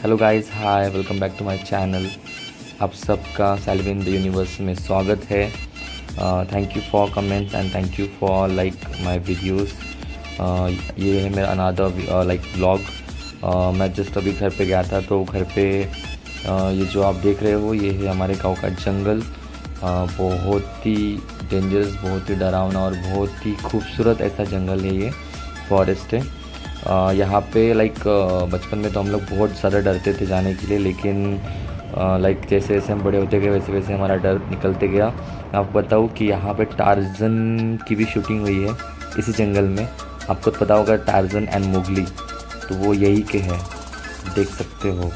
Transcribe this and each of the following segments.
Hello guys, hi, welcome back to my channel. आप सबका सेलिविन द यूनिवर्स में स्वागत है। Thank you for comments and thank you for like my videos. ये है मेरा अनदर लाइक ब्लॉग। मैं जस्ट अभी घर पे गया था, तो घर पे ये जो आप देख रहे हो ये है हमारे गांव का जंगल। बहुत ही डेंजरस, बहुत ही डरावना और बहुत ही खूबसूरत ऐसा जंगल है ये, फॉरेस्ट है। यहाँ पे लाइक बचपन में तो हम लोग बहुत ज़्यादा डरते थे जाने के लिए, लेकिन लाइक जैसे जैसे हम बड़े होते गए वैसे वैसे हमारा डर निकलते गया। मैं आपको बताऊँ कि यहाँ पे टार्जन की भी शूटिंग हुई है इसी जंगल में। आपको तो पता होगा टार्जन एंड मोगली, तो वो यही के हैं, देख सकते हो।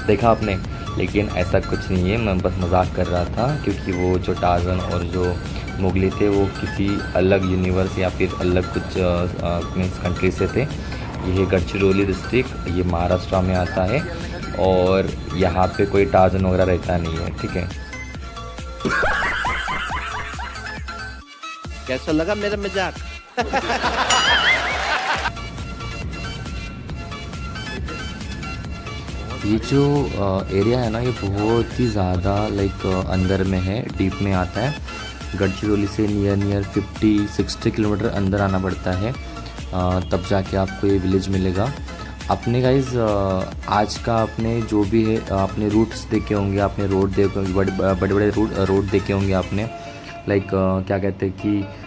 देखा आपने? लेकिन ऐसा कुछ नहीं है, मैं बस मजाक कर रहा था, क्योंकि वो जो टार्जन और जो मोगली थे वो किसी अलग यूनिवर्स या फिर अलग कुछ मीन्स कंट्री से थे। ये है गढ़चिरौली डिस्ट्रिक्ट, ये महाराष्ट्र में आता है और यहाँ पे कोई टार्जन वगैरह रहता नहीं है, ठीक है। कैसा लगा मेरा मजाक? ये जो एरिया है ना, ये बहुत ही ज़्यादा लाइक अंदर में है, डीप में आता है। गढ़चिरौली से नियर 50-60 किलोमीटर अंदर आना पड़ता है, तब जाके आपको ये विलेज मिलेगा। अपने गाइज आज का आपने जो भी है आपने रूट्स देखे होंगे, आपने रोड देखे होंगे, बड़े बड़े रोड देखे होंगे आपने। लाइक क्या कहते हैं कि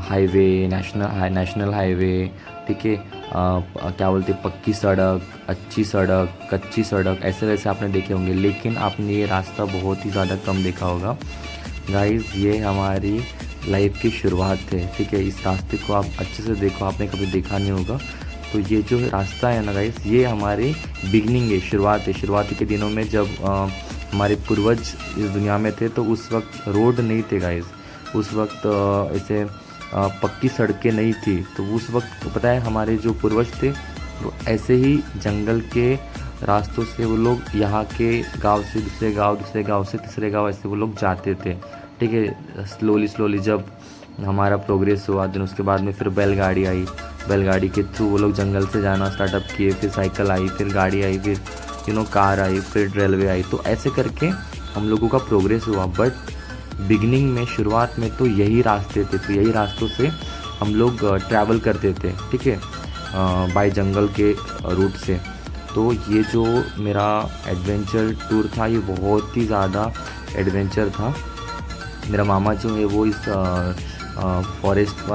हाईवे, नेशनल हाईवे, ठीक है। क्या बोलते हैं, पक्की सड़क, अच्छी सड़क, कच्ची सड़क, ऐसे वैसे आपने देखे होंगे, लेकिन आपने ये रास्ता बहुत ही ज़्यादा कम देखा होगा। गाइस ये हमारी लाइफ की शुरुआत है, ठीक है। इस रास्ते को आप अच्छे से देखो, आपने कभी देखा नहीं होगा। तो ये जो रास्ता है ना गाइस, ये हमारी बिगनिंग है, शुरुआत है। शुरुआती के दिनों में जब हमारे पूर्वज इस दुनिया में थे, तो उस वक्त रोड नहीं थे गाइस। उस वक्त ऐसे पक्की सड़कें नहीं थी, तो उस वक्त पता है हमारे जो पूर्वज थे वो ऐसे ही जंगल के रास्तों से वो लोग यहाँ के गांव से दूसरे गांव, दूसरे गांव से तीसरे गांव, ऐसे वो लोग जाते थे, ठीक है। स्लोली जब हमारा प्रोग्रेस हुआ, दिन उसके बाद में फिर बैलगाड़ी आई। बैलगाड़ी के थ्रू वो लोग जंगल से जाना स्टार्टअप किए, फिर साइकिल आई, फिर गाड़ी आई, फिर कार आई, फिर रेलवे आई। तो ऐसे करके हम लोगों का प्रोग्रेस हुआ। बट बिगनिंग में, शुरुआत में तो यही रास्ते थे, तो यही रास्तों से हम लोग ट्रैवल करते थे, ठीक है, बाय जंगल के रूट से। तो ये जो मेरा एडवेंचर टूर था, ये बहुत ही ज़्यादा एडवेंचर था। मेरा मामा जो है वो इस फॉरेस्ट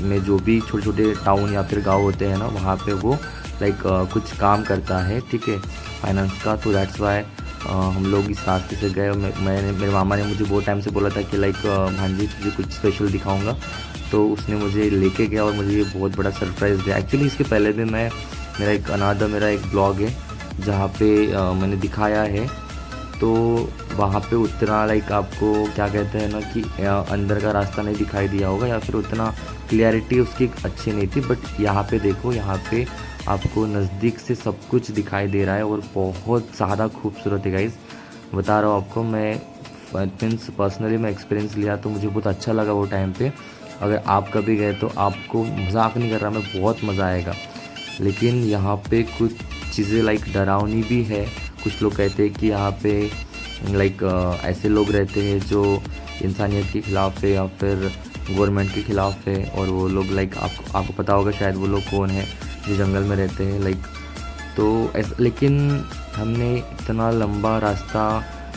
में जो भी छोटे छोटे टाउन या फिर गांव होते हैं ना, वहाँ पे वो लाइक कुछ काम करता है, ठीक है, फाइनेंस का। तो दैट्स वाई हम लोग इस रास्ते से गए। मेरे मामा ने मुझे बहुत टाइम से बोला था कि लाइक भांजी तुझे कुछ स्पेशल दिखाऊंगा, तो उसने मुझे लेके गया और मुझे ये बहुत बड़ा सरप्राइज़ दिया। एक्चुअली इसके पहले भी मेरा एक ब्लॉग है जहाँ पे मैंने दिखाया है, तो वहाँ पे उतना लाइक आपको क्या कहते हैं ना कि अंदर का रास्ता नहीं दिखाई दिया होगा, या फिर उतना क्लियरिटी उसकी अच्छी नहीं थी। बट यहाँ पे देखो, यहाँ पे आपको नज़दीक से सब कुछ दिखाई दे रहा है और बहुत ज़्यादा खूबसूरत है गाइस। बता रहा हूँ आपको, मैं मीन्स पर्सनली मैं एक्सपीरियंस लिया तो मुझे बहुत अच्छा लगा वो टाइम पे। अगर आप कभी गए तो आपको, मजाक नहीं कर रहा मैं, बहुत मज़ा आएगा। लेकिन यहाँ पे कुछ चीज़ें लाइक डरावनी भी है। कुछ लोग कहते हैं कि यहाँ पे लाइक ऐसे लोग रहते हैं जो इंसानियत के ख़िलाफ़ है या फिर गवर्नमेंट के ख़िलाफ़ है, और वो लोग लाइक आपको पता होगा शायद वो लोग कौन है जो जंगल में रहते हैं लाइक। तो ऐसा, लेकिन हमने इतना लंबा रास्ता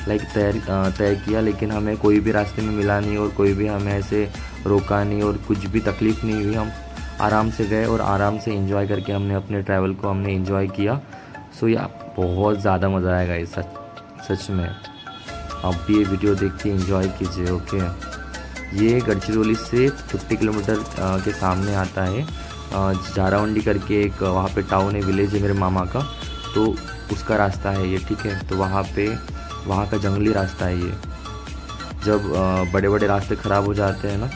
लाइक तय किया, लेकिन हमें कोई भी रास्ते में मिला नहीं और कोई भी हमें ऐसे रोका नहीं और कुछ भी तकलीफ़ नहीं हुई। हम आराम से गए और आराम से एंजॉय करके हमने अपने ट्रैवल को हमने एंजॉय किया। सो या बहुत ज़्यादा मज़ा आएगा इस सच में। आप भी ये वीडियो देख के एंजॉय कीजिए, ओके। ये गढ़चिरौली से 50 किलोमीटर के सामने आता है। झारावंडी करके एक वहाँ पे टाउन है, विलेज है मेरे मामा का, तो उसका रास्ता है ये, ठीक है। तो वहाँ का जंगली रास्ता है ये। जब बड़े बड़े रास्ते ख़राब हो जाते हैं ना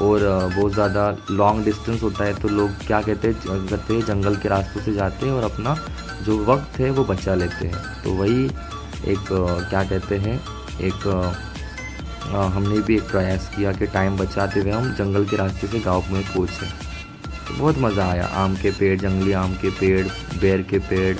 और बहुत ज़्यादा लॉन्ग डिस्टेंस होता है, तो लोग क्या करते हैं, जंगल के रास्तों से जाते हैं और अपना जो वक्त है वो बचा लेते हैं। तो वही एक क्या कहते हैं, एक हमने भी एक प्रयास किया कि टाइम बचाते हुए हम जंगल के रास्ते से गाँव में पहुँचे। तो बहुत मज़ा आया। आम के पेड़, जंगली आम के पेड़, बेर के पेड़,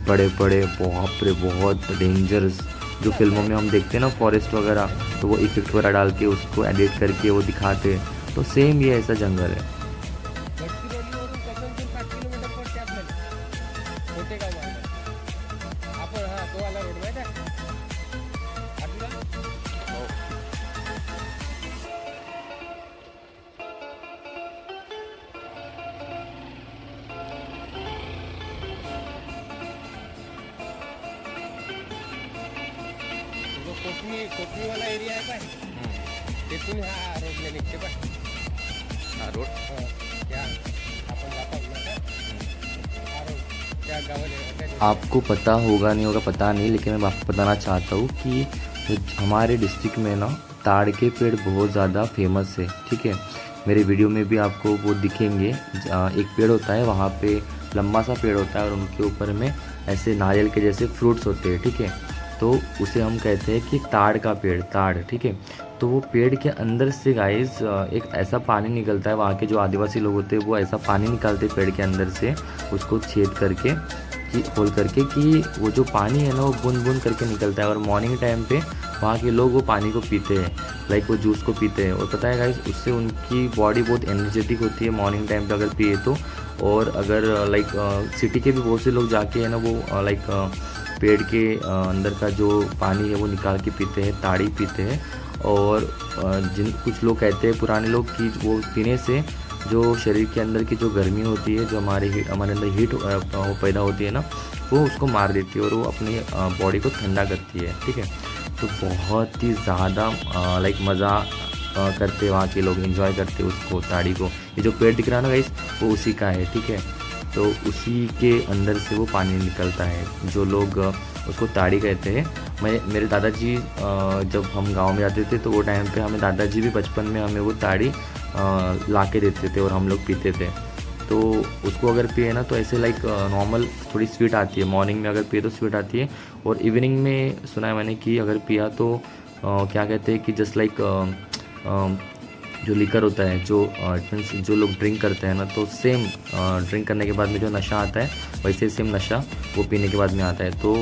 बड़े बड़े, बाप रे बहुत डेंजरस, जो फिल्मों में हम देखते हैं ना फॉरेस्ट वगैरह, तो वो इफेक्ट वगैरह डाल के उसको एडिट करके वो दिखाते, तो सेम ये ऐसा जंगल है। गडचिरोलीवरून कसनसूर 5 किलोमीटर पडते आपल्याला मोठेगाव मार्ग आपण हा तो आला रोड माहिती आहे आठवला हो जो कोकणीवाला एरिया आहे पाय तिथून हा रोडला निघते पाय हा रोड त्या आपण जातो ना हा रोड त्या गावाला। आपको पता होगा नहीं होगा पता नहीं, लेकिन मैं आपको बताना चाहता हूँ कि हमारे डिस्ट्रिक्ट में ना ताड़ के पेड़ बहुत ज़्यादा फेमस है। ठीक है, मेरे वीडियो में भी आपको वो दिखेंगे। एक पेड़ होता है वहाँ पे, लंबा सा पेड़ होता है और उनके ऊपर में ऐसे नारियल के जैसे फ्रूट्स होते हैं। ठीक है, तो उसे हम कहते हैं कि ताड़ का पेड़, ताड़। ठीक है, तो वो पेड़ के अंदर से गाइस एक ऐसा पानी निकलता है, वहाँ के जो आदिवासी लोग होते हैं वो ऐसा पानी निकालते हैं पेड़ के अंदर से, उसको छेद करके कि होल करके, कि वो जो पानी है ना वो बूंद बूंद करके निकलता है। और मॉर्निंग टाइम पे वहाँ के लोग वो पानी को पीते हैं, लाइक वो जूस को पीते हैं। और पता है गाइस, उससे उनकी बॉडी बहुत एनर्जेटिक होती है मॉर्निंग टाइम पे अगर पिए तो। और अगर लाइक सिटी के भी बहुत से लोग जाके है ना वो लाइक पेड़ के अंदर का जो पानी है वो निकाल के पीते हैं, ताड़ी पीते हैं। और जिन कुछ लोग कहते हैं, पुराने लोग, कि वो पीने से जो शरीर के अंदर की जो गर्मी होती है, जो हमारे अंदर हीट पैदा होती है ना, वो उसको मार देती है और वो अपनी बॉडी को ठंडा करती है। ठीक है, तो बहुत ही ज़्यादा लाइक मज़ा करते वहाँ के लोग, एंजॉय करते उसको, ताड़ी को। ये जो पेड़ दिख रहा है ना गाइस, वो उसी का है। ठीक है, तो उसी के अंदर से वो पानी निकलता है, जो लोग उसको ताड़ी कहते हैं। मेरे दादाजी जब हम गांव में जाते थे तो वो टाइम पे हमें दादाजी भी बचपन में हमें वो ताड़ी ला के देते थे और हम लोग पीते थे। तो उसको अगर पिए ना तो ऐसे लाइक नॉर्मल थोड़ी स्वीट आती है, मॉर्निंग में अगर पिए तो स्वीट आती है, और इवनिंग में सुना है मैंने कि अगर पिया तो क्या कहते हैं कि जस्ट लाइक जो लिकर होता है, जो मीन्स जो लोग ड्रिंक करते हैं ना, तो सेम ड्रिंक करने के बाद में जो नशा आता है वैसे सेम नशा वो पीने के बाद में आता है। तो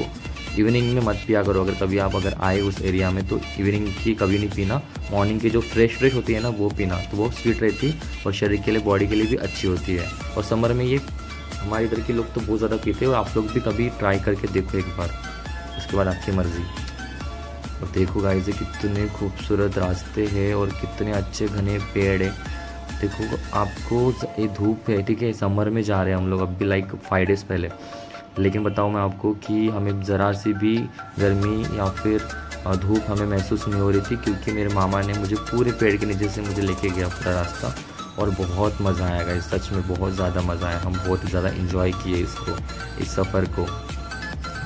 इवनिंग में मत पिया करो, अगर कभी आप अगर आए उस एरिया में तो इवनिंग की कभी नहीं पीना। मॉर्निंग की जो फ्रेश होती है ना वो पीना, तो वो स्वीट रहती है और शरीर के लिए, बॉडी के लिए भी अच्छी होती है। और समर में ये हमारे इधर के लोग तो बहुत ज़्यादा पीते हैं, और आप लोग भी कभी ट्राई करके देखो एक बार, उसके बाद आपकी मर्ज़ी। और देखो गाइस, कितने खूबसूरत रास्ते हैं और कितने अच्छे घने पेड़ है। देखो आपको, ये धूप है, ठीक है, समर में जा रहे हैं हम लोग अभी लाइक 5 डेज़ पहले, लेकिन बताऊँ मैं आपको कि हमें ज़रा सी भी गर्मी या फिर धूप हमें महसूस नहीं हो रही थी, क्योंकि मेरे मामा ने मुझे पूरे पेड़ के नीचे से मुझे लेके गया पूरा रास्ता, और बहुत मज़ा आया गाइस, सच में बहुत ज़्यादा मज़ा आया। हम बहुत ज़्यादा इन्जॉय किए इसको, इस सफ़र को।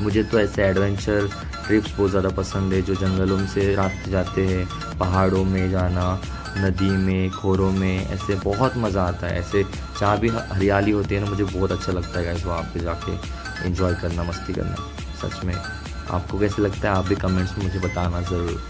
मुझे तो ऐसे एडवेंचर ट्रिप्स बहुत ज़्यादा पसंद है, जो जंगलों से रास्ते जाते हैं, पहाड़ों में जाना, नदी में, खोरों में, ऐसे बहुत मज़ा आता है। ऐसे जहाँ भी हरियाली होती है ना, मुझे बहुत अच्छा लगता है गाइस वहाँ पे जाके एंजॉय करना, मस्ती करना। सच में आपको कैसे लगता है, आप भी कमेंट्स में मुझे बताना ज़रूर।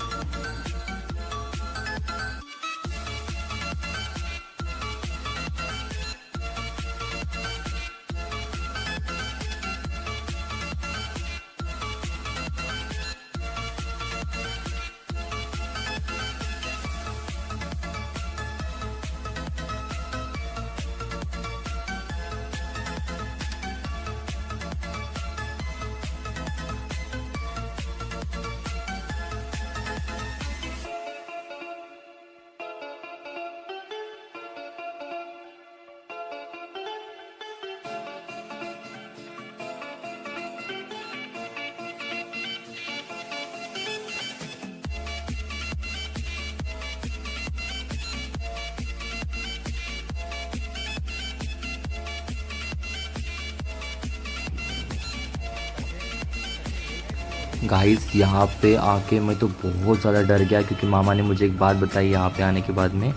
गाइस यहाँ पे आके मैं तो बहुत ज़्यादा डर गया, क्योंकि मामा ने मुझे एक बात बताई यहाँ पे आने के बाद में,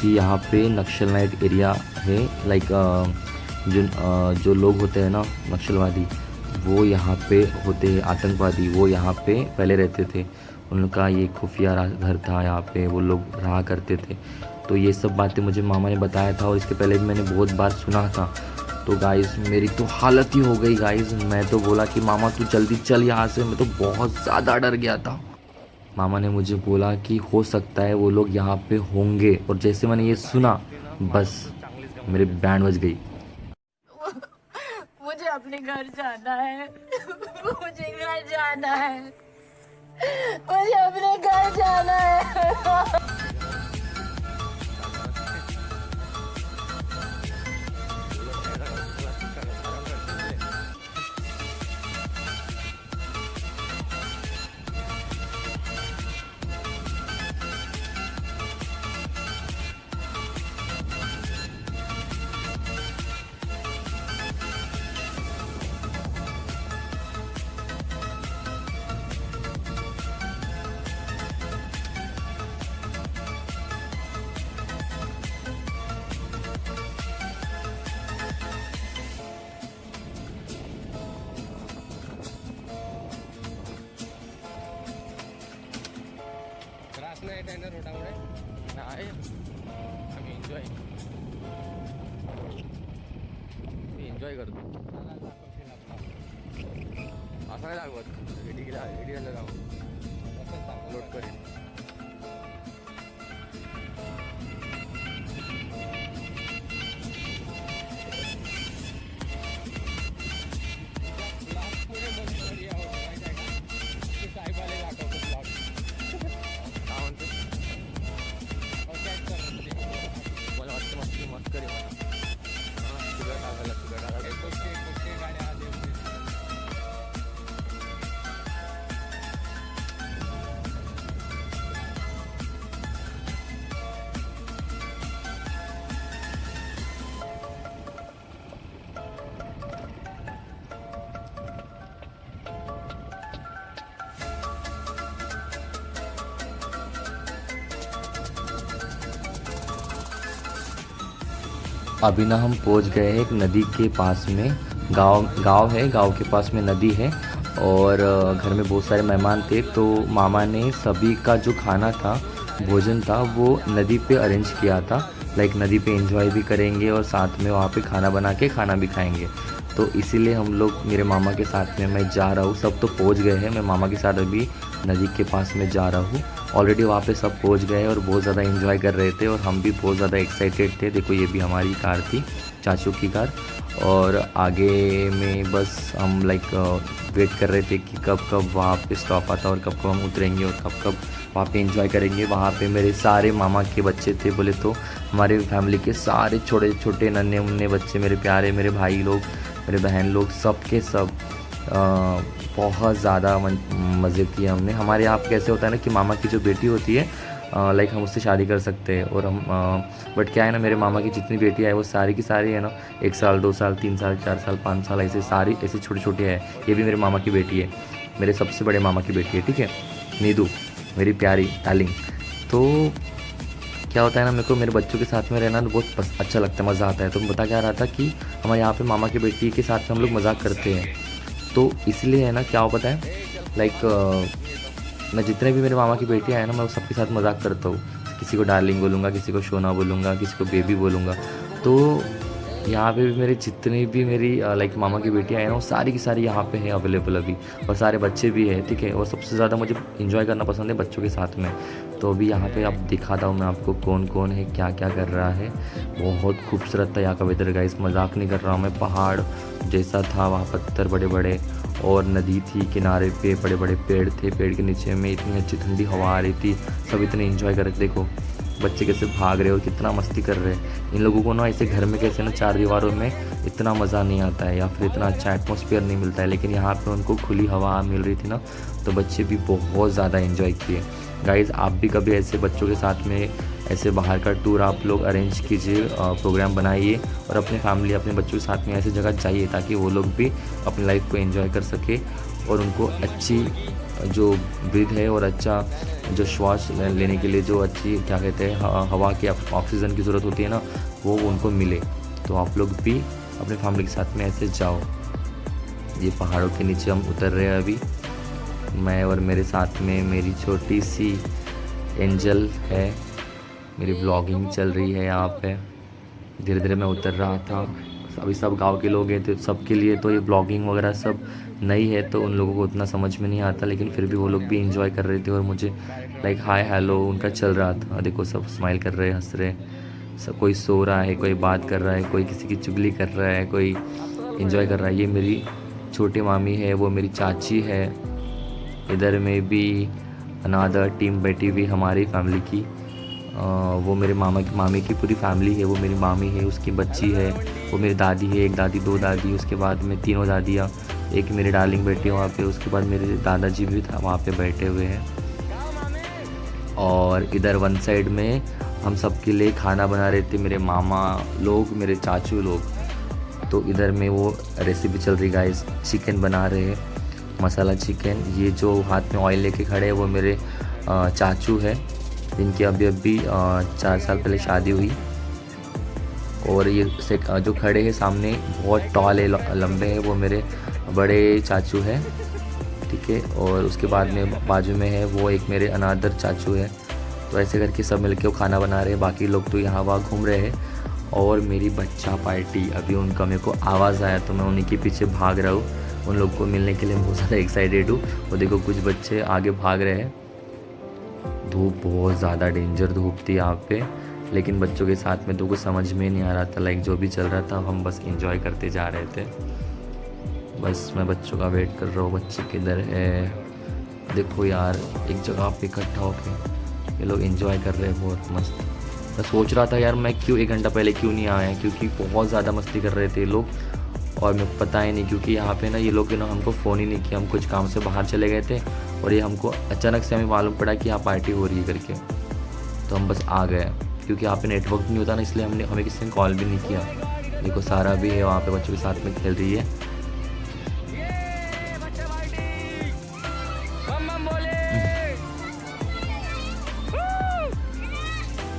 कि यहाँ पे नक्सल नाइट एरिया है। लाइक जो लोग होते हैं ना नक्सलवादी, वो यहाँ पे होते हैं, आतंकवादी, वो यहाँ पे पहले रहते थे। उनका ये खुफिया घर था, यहाँ पे वो लोग रहा करते थे। तो ये सब बातें मुझे मामा ने बताया था और इसके पहले भी मैंने बहुत बार सुना था। तो गाइस मेरी तो हालत ही हो गई गाइस। मैं तो बोला कि मामा तू जल्दी चल यहाँ से, मैं तो बहुत ज़्यादा डर गया था। मामा ने मुझे बोला कि हो सकता है वो लोग यहाँ पे होंगे, और जैसे मैंने ये सुना बस मेरे बैंड बज गई। मुझे अपने घर जाना है। मुझे घर जाना है। मुझे अपने घर जाना है। त्रास नाही येत आहे ना रोडामुळे? नाही आम्ही एन्जॉय करतो. असं नाही दाखवत एडियाला जाऊ लोड करेन. साहेबाला दाखवतो ब्लॉग. काय म्हणतो मला वाटतं मस्त करी मला शुगर टाकायला कुठे गाड्या आले होते. अभी ना हम पहुंच गए हैं एक नदी के पास में। गांव है, गांव के पास में नदी है, और घर में बहुत सारे मेहमान थे। तो मामा ने सभी का जो खाना था, भोजन था, वो नदी पे अरेंज किया था। लाइक नदी पे एंजॉय भी करेंगे और साथ में वहाँ पे खाना बना के खाना भी खाएंगे। तो इसीलिए हम लोग मेरे मामा के साथ में मैं जा रहा हूँ। सब तो पहुँच गए हैं, मैं मामा के साथ अभी नदी के पास में जा रहा हूँ। ऑलरेडी वहाँ पे सब पहुँच गए और बहुत ज़्यादा एंजॉय कर रहे थे, और हम भी बहुत ज़्यादा एक्साइटेड थे। देखो ये भी हमारी कार थी, चाचू की कार, और आगे में बस हम लाइक वेट कर रहे थे कि कब कब वहाँ पे स्टॉप आता और कब कब हम उतरेंगे और कब कब वहाँ पे एंजॉय करेंगे। वहाँ पे मेरे सारे मामा के बच्चे थे, बोले तो हमारे फैमिली के सारे छोटे छोटे नन्हे मुन्ने बच्चे, मेरे प्यारे मेरे भाई लोग, मेरे बहन लोग, सब के सब बहुत ज़्यादा मज़े किए हमने। हमारे यहाँ पे कैसे होता है ना कि मामा की जो बेटी होती है, लाइक हम उससे शादी कर सकते हैं, और हम बट क्या है ना, मेरे मामा की जितनी बेटियाँ है वो सारी की सारी है ना 1 साल 2 साल 3 साल 4 साल 5 साल ऐसे सारी ऐसे छोटे छोटे हैं। ये भी मेरे मामा की बेटी है, मेरे सबसे बड़े मामा की बेटी है, ठीक है, नीदू, मेरी प्यारी डार्लिंग। तो क्या होता है ना, मेरे को मेरे बच्चों के साथ में रहना बहुत अच्छा लगता है, मज़ा आता है। तो मैं बता क्या रहा था कि हमारे यहाँ पे मामा की बेटी के साथ में हम लोग मजाक करते हैं। तो इसलिए है ना, क्या हो पता है, लाइक मैं जितने भी मेरे मामा की बेटियाँ हैं ना, मैं सबके साथ मजाक करता हूँ। किसी को डार्लिंग बोलूँगा, किसी को सोना बोलूँगा, किसी को बेबी बोलूँगा। तो यहाँ पे भी मेरे जितनी भी मेरी लाइक मामा की बेटियाँ हैं ना, वो सारी की सारी यहाँ पे हैं अवेलेबल अभी, और सारे बच्चे भी हैं, ठीक है। और सबसे ज़्यादा मुझे इंजॉय करना पसंद है बच्चों के साथ में। तो अभी यहाँ पे अब दिखाता हूँ मैं आपको कौन कौन है, क्या क्या कर रहा है। बहुत खूबसूरत था यहाँ का वेदर गाइस, मजाक नहीं कर रहा हूँ मैं। पहाड़ जैसा था वहाँ, पत्थर बड़े बड़े, और नदी थी किनारे पे, बड़े बड़े पेड़ थे, पेड़ के नीचे में इतनी अच्छी ठंडी हवा आ रही थी। सब इतने एंजॉय कर रहे थे। देखो बच्चे कैसे भाग रहे और कितना मस्ती कर रहे हैं। इन लोगों को ना ऐसे घर में कैसे ना 4 दीवारों में इतना मज़ा नहीं आता है, या फिर इतना अच्छा एटमॉस्फेयर नहीं मिलता है, लेकिन यहाँ पे उनको खुली हवा मिल रही थी ना, तो बच्चे भी बहुत ज़्यादा एंजॉय किए। गाइज़ आप भी कभी ऐसे बच्चों के साथ में ऐसे बाहर का टूर आप लोग अरेंज कीजिए, प्रोग्राम बनाइए, और अपने फैमिली अपने बच्चों के साथ में ऐसी जगह जाइए ताकि वो लोग भी अपनी लाइफ को एंजॉय कर सके, और उनको अच्छी जो ब्रीथ है और अच्छा जो श्वास लेने के लिए जो अच्छी क्या कहते हैं हवा की ऑक्सीजन की ज़रूरत होती है ना, वो उनको मिले। तो आप लोग भी अपने फैमिली के साथ में ऐसे जाओ। ये पहाड़ों के नीचे हम उतर रहे हैं अभी, मैं और मेरे साथ में मेरी छोटी सी एंजल है, मेरी व्लॉगिंग चल रही है यहाँ पे। धीरे धीरे मैं उतर रहा था। अभी सब गांव के लोग हैं तो सबके लिए तो ये ब्लॉगिंग वगैरह सब नई है, तो उन लोगों को उतना समझ में नहीं आता, लेकिन फिर भी वो लोग भी इंजॉय कर रहे थे और मुझे लाइक हाय हेलो उनका चल रहा था। देखो सब स्माइल कर रहे हैं, हंस रहे हैं, सब कोई सो रहा है, कोई बात कर रहा है, कोई किसी की चुगली कर रहा है, कोई इंजॉय कर रहा है। ये मेरी छोटी मामी है, वो मेरी चाची है। इधर में भी अनादर टीम बैठी हुई हमारी फैमिली की। वो मेरे मामी की पूरी फैमिली है। वो मेरी मामी है, उसकी बच्ची है, वो मेरी दादी है, एक दादी दो दादी, उसके बाद में तीनों दादियाँ, एक मेरी डार्लिंग बैठी है वहाँ पे, उसके बाद मेरे दादाजी भी था वहाँ पे बैठे हुए हैं। और इधर वन साइड में हम सब के लिए खाना बना रहे थे मेरे मामा लोग, मेरे चाचू लोग। तो इधर में वो रेसिपी चल रही गाइस, चिकन बना रहे हैं, मसाला चिकन। ये जो हाथ में ऑयल लेके खड़े हैं वो मेरे चाचू है, जिनकी अभी 4 साल पहले शादी हुई। और ये जो खड़े हैं सामने बहुत टॉल है, लंबे हैं, वो मेरे बड़े चाचू हैं, ठीक है। और उसके बाद में बाजू में है वो एक मेरे अनादर चाचू है। तो ऐसे करके सब मिलके वो खाना बना रहे हैं, बाकी लोग तो यहाँ वहाँ घूम रहे हैं। और मेरी बच्चा पार्टी, अभी उनका मेरे को आवाज़ आया तो मैं उन्हीं के पीछे भाग रहा हूँ। उन लोग को मिलने के लिए बहुत ज़्यादा एक्साइटेड हूँ। और देखो कुछ बच्चे आगे भाग रहे हैं। धूप बहुत ज़्यादा डेंजर धूप थी यहाँ पे, लेकिन बच्चों के साथ में तो कुछ समझ में नहीं आ रहा था, लाइक जो भी चल रहा था हम बस एंजॉय करते जा रहे थे। बस मैं बच्चों का वेट कर रहा हूँ, बच्चे किधर है। देखो यार एक जगह पे इकट्ठा होके ये लोग एंजॉय कर रहे हैं, बहुत मस्त। मैं सोच रहा था यार मैं क्यों 1 घंटा पहले क्यों नहीं आया, क्योंकि बहुत ज़्यादा मस्ती कर रहे थे ये लोग और मेरे को पता ही नहीं, क्योंकि यहाँ पे ना ये लोग ना हमको फ़ोन ही नहीं किया। हम कुछ काम से बाहर चले गए थे और ये हमको अचानक से हमें मालूम पड़ा कि यहाँ पार्टी हो रही है करके, तो हम बस आ गए। क्योंकि यहाँ पे नेटवर्क नहीं होता ना, इसलिए हमें किसी ने कॉल भी नहीं किया। देखो सारा भी है वहाँ पे, बच्चों के साथ में खेल रही है।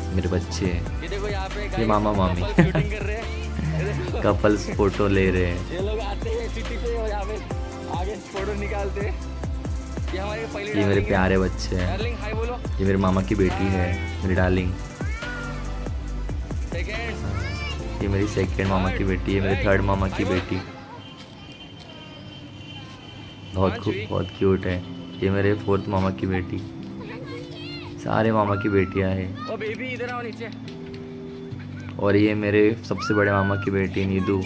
मेरे बच्चे हैं, ये देखो यहाँ पे ये मामा मामी शूटिंग कर रहे हैं। कपल्स फोटो ले रहे हैं। ये लोग आते हैं सिटी पे और यहाँ पे आगे फोटो निकालते हैं। ये हमारे पहले ये मेरे प्यारे बच्चे हैं। डार्लिंग हाय बोलो। ये मेरे मामा की बेटी है, मेरी डार्लिंग। सेकंड ये मेरी सेकंड मामा की बेटी है, मेरी थर्ड मामा की बेटी। बहुत क्यूट है। ये मेरे फोर्थ मामा की बेटी। सारे मामा की बेटियां हैं। ओ बेबी इधर आओ नीचे। और ये मेरे सबसे बड़े मामा की बेटी नीदू।